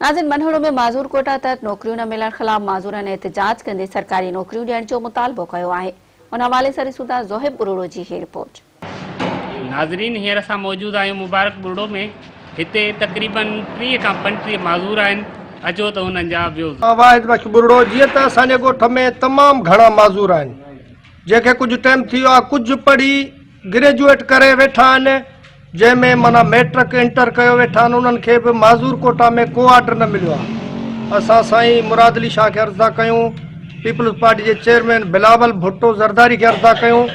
नाज़रीन, मंहड़ो में माज़ूर कोटा तहत नौकरियों न मिलण खिलाफ माज़ूरनि एहतजाज कंदे सरकारी नौकरियों ॾियण जो मुतालबो कयो आहे। उन हवाले सां ॾिसूं था ज़ोहिब बुरोड़ो जी ही रिपोर्ट। नाज़रीन, हींअर असां मौजूद आहियूं मुबारक बुरोड़ो में। हिते तक़रीबन 30 खां 35 माज़ूर आहिनि। अचो त हुननि जा वाहिद बख्श बुरोड़ो जीअं त असांजे ॻोठ में तमामु घणा माज़ूर आहिनि जंहिंखे कुझु टाइम थी वियो आहे, कुझु पढ़ी ग्रेजुएट करे वेठा आहिनि, जंहिंमें माना मैट्रिक इंटर कयो वेठा आहिनि, उन्हनि खे बि माज़ूर कोटा में को ऑर्डर न मिलियो आहे। असां साईं मुराद अली शाह खे अर्ज़ा कयूं, पीपल्स पार्टी जे चेयरमैन बिलावल भुट्टो ज़रदारी खे अर्ज़ा कयूं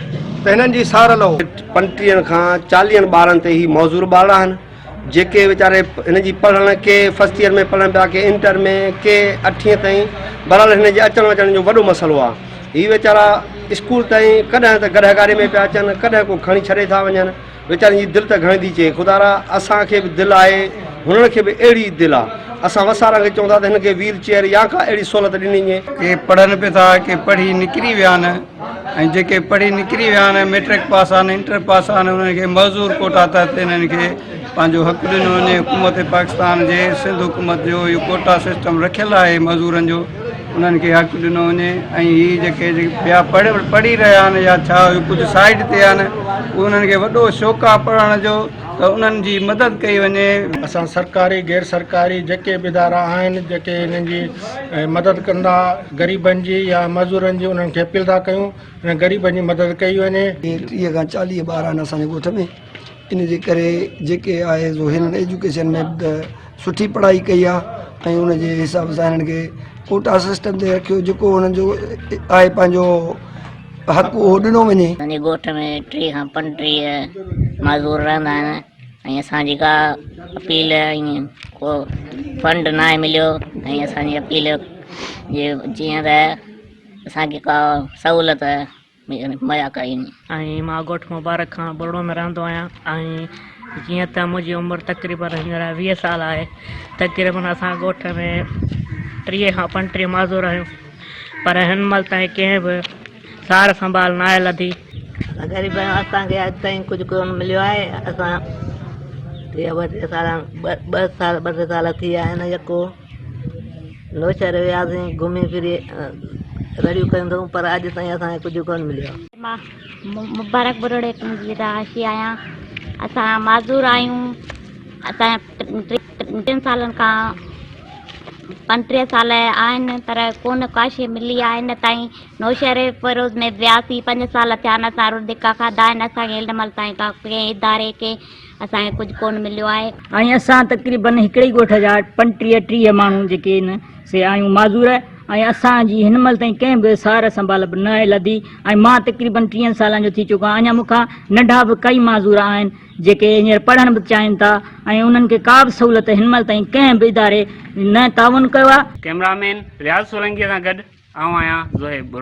त हिननि जी सार लहो। 35 खां 40 ॿारनि ते ही मौजूर ॿार आहिनि जेके वीचारे हिन जी पढ़ण के फर्स्ट ईयर में पढ़नि पिया, के इंटर में, के 8वीं ताईं। बहरहाल हिन जे अचण वचण जो वॾो मसइलो आहे। हीअ वीचारा स्कूल ताईं कॾहिं त गॾहगारी में पिया अचनि, कॾहिं को खणी छॾे था वञनि। वीचारनि जी दिलि त घणी थी चए, ख़ुदा असांखे बि दिलि आहे, हुननि खे बि अहिड़ी दिलि आहे। असां वसारा खे चवंदा त हिन खे व्हील चेयर या का अहिड़ी सहूलियत ॾिनी वञे। के पढ़नि पिया था, के पढ़ी निकिरी विया आहिनि, ऐं जेके पढ़ी निकिरी विया आहिनि मैट्रिक पास आहिनि, इंटर पास आहिनि, उन्हनि खे मज़दूर कोटा तहत हिननि खे पंहिंजो हक़ ॾिनो वञे। हुकूमत पाकिस्तान जे सिंध हुकूमत जो इहो कोटा सिस्टम रखियलु आहे मज़दूरनि जो, उन्हनि खे हक़ ॾिनो वञे। ऐं हीअ जेके ॿिया पढ़ी रहिया आहिनि या छा कुझु साइड ते आहिनि, उन्हनि खे वॾो शौक़ु आहे पढ़ण जो, त उन्हनि जी मदद कई वञे। असां सरकारी गैर सरकारी जेके बि इदारा आहिनि जेके हिननि जी मदद कंदा ग़रीबनि जी या मज़दूरनि जी, उन्हनि खे अपील था कयूं हिन ग़रीबनि जी मदद कई वञे। 30 खां 40 ॿार आहिनि असांजे ॻोठ में। इन जे करे जेके आहे जो हिननि एजुकेशन में सुठी पढ़ाई कई आहे ऐं उन जे हिसाब सां हिननि खे कोटा सिस्टम ते रखियो, जेको हुननि जो आहे पंहिंजो हक़ उहो ॾिनो वञे। असांजे ॻोठ में 30 खां 35 मज़दूर रहंदा आहिनि ऐं असांजी का अपील ईअं को फंड न आहे मिलियो, ऐं असांजी अपील जीअं त असांखे का सहूलियत मुहैया कई। ऐं मां ॻोठ मुबारक खां बुरोड़ो में रहंदो आहियां। ऐं जीअं त मुंहिंजी उमिरि तक़रीबन हींअर 20 साल आहे। तक़रीबन असां ॻोठ में 30 खां 35 माज़ूर आहियूं, पर हिन महिल ताईं कंहिं बि सार संभाल न आहे लधी। ग़रीब असांखे अॼु ताईं कुझु कोन मिलियो आहे। असां 2 साल थी विया आहिनि, जेको नौशहर वियासीं घुमी फिरी रड़ियूं कयूं अथऊं, पर अॼु ताईं असांखे कुझु कोन मिलियो। मां मुबारक बुरोड़े जी रहाशी आहियां। असां माज़ूर आहियूं। असां 3 सालनि खां 35 साल आहिनि, पर कोन का शइ मिली आहे हिन ताईं। नौशहर फरोज़ में वियासीं, 5 साल थिया आहिनि, असां रोटी धिका खाधा आहिनि। असांखे हिन महिल ताईं का कंहिं इदारे खे असांखे कुझु कोन मिलियो आहे। ऐं असां तक़रीबन हिकिड़े ॻोठ जा 35-30 माण्हू जेके आहिनि से आहियूं माज़ूर, ऐं असांजी हिन महिल ताईं कंहिं बि सार संभाल न आहे लधी। ऐं मां तक़रीबन 30 सालनि जो थी चुको आहियां। अञा मूंखां नंढा बि कई माज़ूर आहिनि जेके हींअर पढ़ण बि चाहिनि था, ऐं उन्हनि खे का बि सहूलियत हिन महिल ताईं कंहिं बि इदारे न ताउन कयो आहे। कैमरामैन रियाज़ सोलंकीअ सां गॾु आऊं आहियां ज़ोहिब।